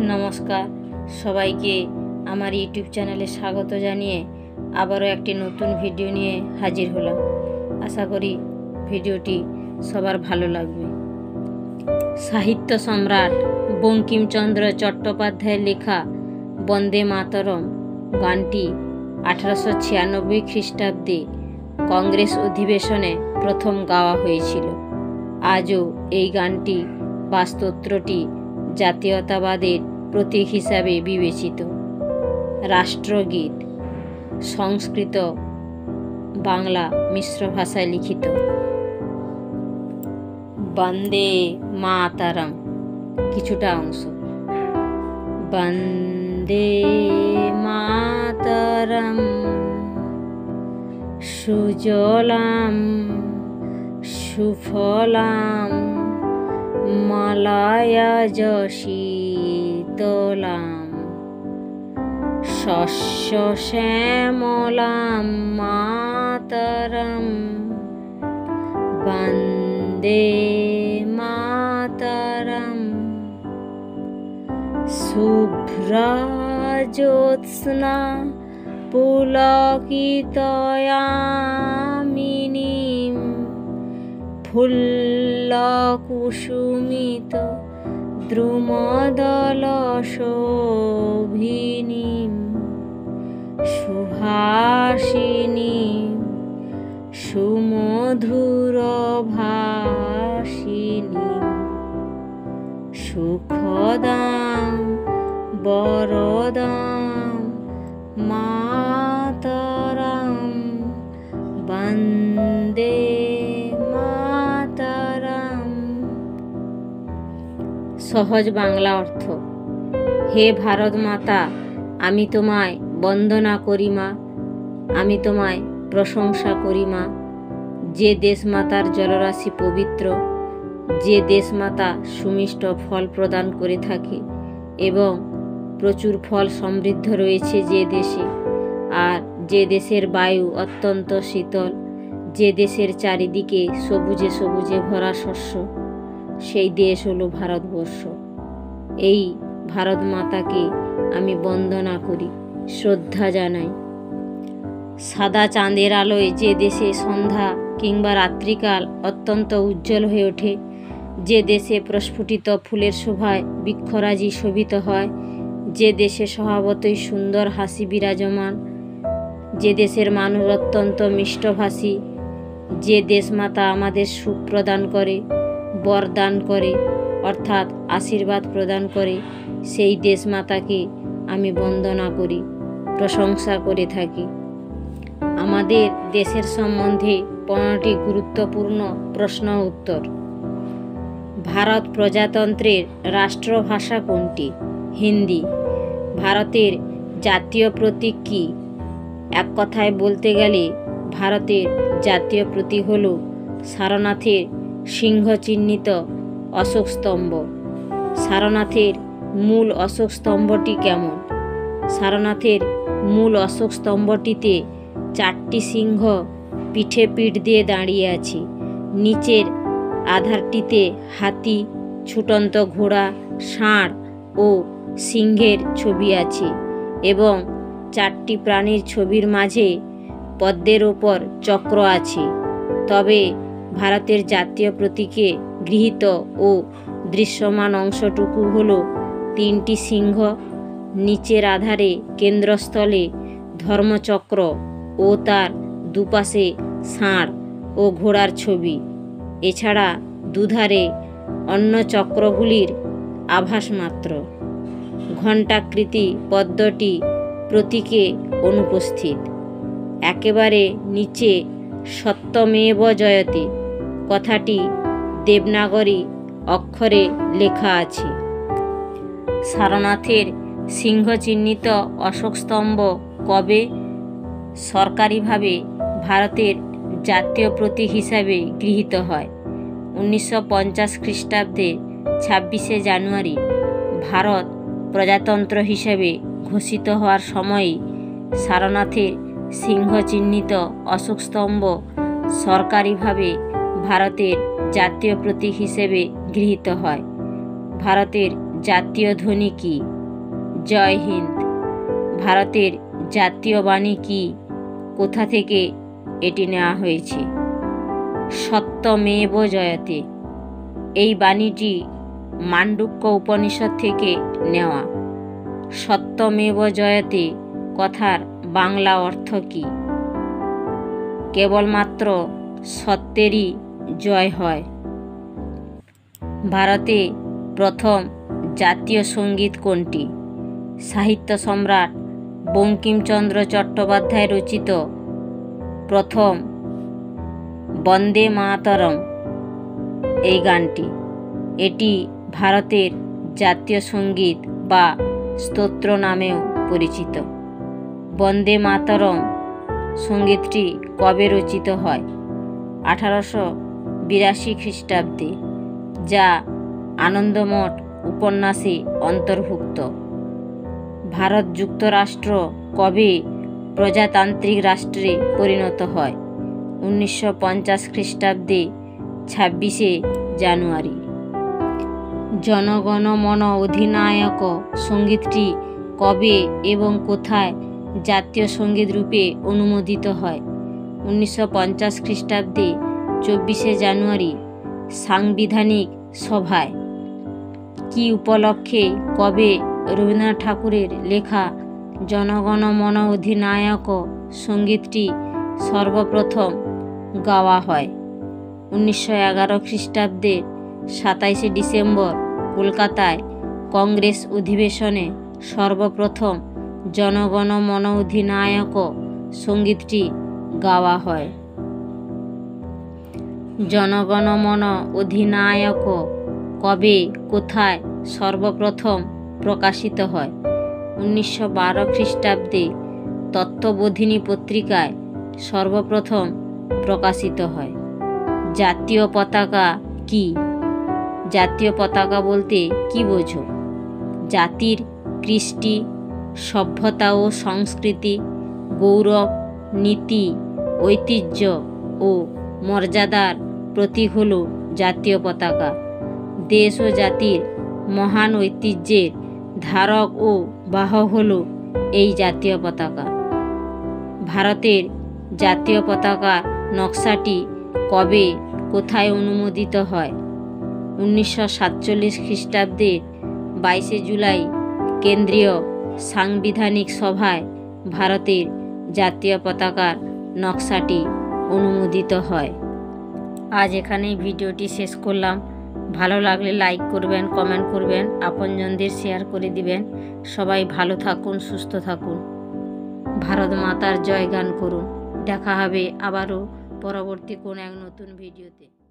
নমস্কার সবাইকে আমার ইউটিউব চ্যানেলে স্বাগত জানিয়ে আবারও একটি নতুন ভিডিও নিয়ে হাজির হলাম। আশা করি ভিডিওটি সবার ভালো লাগবে। সাহিত্য সম্রাট বঙ্কিমচন্দ্র চট্টোপাধ্যায়ের লেখা বন্দে মাতরম গানটি 1896 খ্রিস্টাব্দে কংগ্রেস অধিবেশনে প্রথম গাওয়া হয়েছিল। আজও এই গানটি বা স্তোত্রটি জাতীয়তাবাদের প্রতীক হিসাবে বিবেচিত। রাষ্ট্রগীত সংস্কৃত বাংলা মিশ্র ভাষায় লিখিত। বন্দে মাতরম কিছুটা অংশ। বন্দে মাতরম সুজলাম সুফলাম মালয়জ শীতলাম শস্য শ্যামলাম মাতরম বন্দে মাতরম শুভ্রা জ্যোৎস্না পুলকিতয়ামিনীম ফুল্লকুসুমিত দ্রুমদলশোভিনীম সুহাসিনীম সুমধুরভাষিনীম সুখদাম বরদাম মাতরম বন্দে মাতরম। সহজ বাংলা অর্থ: হে ভারত মাতা, আমি তোমায় বন্দনা করি মা, আমি তোমায় প্রশংসা করি মা। যে দেশমাতার জলরাশি পবিত্র, যে দেশমাতা সুমিষ্ট ফল প্রদান করে থাকে এবং প্রচুর ফল সমৃদ্ধ রয়েছে যে দেশে, আর যে দেশের বায়ু অত্যন্ত শীতল, যে দেশের চারিদিকে সবুজে সবুজে ভরা শস্য, সেই দেশ হলো ভারতবর্ষ। এই ভারত মাতাকে আমি বন্দনা করি, শ্রদ্ধা জানাই। সাদা চাঁদের আলোয় যে দেশে সন্ধ্যা কিংবা রাত্রিকাল অত্যন্ত উজ্জ্বল হয়ে ওঠে, যে দেশে প্রস্ফুটিত ফুলের শোভায় বৃক্ষরাজি শোভিত হয়, যে দেশে স্বভাবতই সুন্দর হাসি বিরাজমান, যে দেশের মানুষ অত্যন্ত মিষ্টভাষী, যে দেশমাতা আমাদের সুখ প্রদান করে, বরদান করে অর্থাৎ আশীর্বাদ প্রদান করে, সেই দেশমাতাকে আমি বন্দনা করি, প্রশংসা করে থাকি। আমাদের দেশের সম্বন্ধে 15টি গুরুত্বপূর্ণ প্রশ্ন উত্তর। ভারত প্রজাতন্ত্রের রাষ্ট্রভাষা কোনটি? হিন্দি। ভারতের জাতীয় প্রতীক কী? এক কথায় বলতে গেলে ভারতের জাতীয় প্রতীক হল সারনাথের সিংহ চিহ্নিত অশোক স্তম্ভ। সারনাথের মূল অশোক স্তম্ভটি কেমন? সারনাথের মূল অশোক স্তম্ভটিতে 4টি সিংহ পিঠে পিঠ দিয়ে দাঁড়িয়ে আছে। নিচের আধারটিতে হাতি, ছুটন্ত ঘোড়া, ষাঁড় ও সিংহের ছবি আছে এবং 4টি প্রাণীর ছবির মাঝে পদ্মের ওপর চক্র আছে। তবে ভারতের জাতীয় প্রতীকে গৃহীত ও দৃশ্যমান অংশটুকু হল 3টি সিংহ, নিচের আধারে কেন্দ্রস্থলে ধর্মচক্র ও তার দুপাশে ষাঁড় ও ঘোড়ার ছবি। এছাড়া দুধারে অন্য চক্রগুলির আভাস মাত্র। ঘণ্টাকৃতি পদ্মটি প্রতীকে অনুপস্থিত। একেবারে নিচে সত্যমেব জয়তে কথাটি দেবনাগরী অক্ষরে লেখা আছে। সারনাথের সিংহ চিহ্নিত অশোক স্তম্ভ কবে সরকারিভাবে ভারতের জাতীয় প্রতীক হিসাবে গৃহীত হয়? 1950 খ্রিস্টাব্দে 26শে জানুয়ারি ভারত প্রজাতন্ত্র হিসেবে ঘোষিত হওয়ার সময়ই সারনাথের সিংহ চিহ্নিত অশোক স্তম্ভ সরকারিভাবে ভারতের জাতীয় প্রতীক হিসেবে গৃহীত হয়। ভারতের জাতীয় ধ্বনি কী? জয় হিন্দ। ভারতের জাতীয় বাণী কী? কোথা থেকে এটি নেওয়া হয়েছে? সত্যমেব জয়তে। এই বাণীটি মান্ডুক্য উপনিষদ থেকে নেওয়া। সত্যমেব জয়তে কথার বাংলা অর্থ কী? কেবলমাত্র সত্যেরই জয় হয়। ভারতে প্রথম জাতীয় সঙ্গীত কোনটি? সাহিত্য সম্রাট বঙ্কিমচন্দ্র চট্টোপাধ্যায় রচিত প্রথম বন্দে মাতরম এই গানটি। এটি ভারতের জাতীয় সঙ্গীত বা স্তোত্র নামেও পরিচিত। বন্দে মাতরম সঙ্গীতটি কবে রচিত হয়? 1882 খ্রিস্টাব্দে, যা আনন্দমঠ উপন্যাসে অন্তর্ভুক্ত। ভারত যুক্তরাষ্ট্র কবে প্রজাতান্ত্রিক রাষ্ট্রে পরিণত হয়? 1950 খ্রিস্টাব্দে 26শে জানুয়ারি। জনগণ মন অধিনায়ক সঙ্গীতটি কবে এবং কোথায় জাতীয় সঙ্গীত রূপে অনুমোদিত হয়? 1950 খ্রিস্টাব্দে 24শে জানুয়ারি সাংবিধানিক সভায়। কি উপলক্ষে কবে রবীন্দ্রনাথ ঠাকুরের লেখা জনগণ মন অধিনায়ক সঙ্গীতটি সর্বপ্রথম গাওয়া হয়? 1911 খ্রিস্টাব্দে 27শে ডিসেম্বর কলকাতায় কংগ্রেস অধিবেশনে সর্বপ্রথম জনগণ মন অধিনায়ক সঙ্গীতটি গাওয়া হয়। জনগণ মন অধিনায়ক কবে কোথায় সর্বপ্রথম প্রকাশিত হয়? 1912 খ্রিস্টাব্দে তত্ত্ববোধিনী পত্রিকায় সর্বপ্রথম প্রকাশিত হয়। জাতীয় পতাকা কি? জাতীয় পতাকা বলতে কি বোঝো? জাতির কৃষ্টি, সভ্যতা ও সংস্কৃতি, গৌরব, নীতি, ঐতিহ্য ও মর্যাদার প্রতীক হল জাতীয় পতাকা। দেশ ও জাতির মহান ঐতিহ্যের ধারক ও বাহক হল এই জাতীয় পতাকা। ভারতের জাতীয় পতাকার নকশাটি কবে কোথায় অনুমোদিত হয়? 1947 খ্রিস্টাব্দে 22শে জুলাই কেন্দ্রীয় সাংবিধানিক সভায় ভারতের জাতীয় পতাকার নকশাটি অনুমোদিত হয়। আজ এখানেই ভিডিওটি শেষ করলাম। ভালো লাগলে লাইক করবেন, কমেন্ট করবেন, আপনজনদের শেয়ার করে দিবেন। সবাই ভালো থাকুন, সুস্থ থাকুন। ভারত মাতার জয়গান করুন। দেখা হবে আবারও পরবর্তী কোন এক নতুন ভিডিওতে।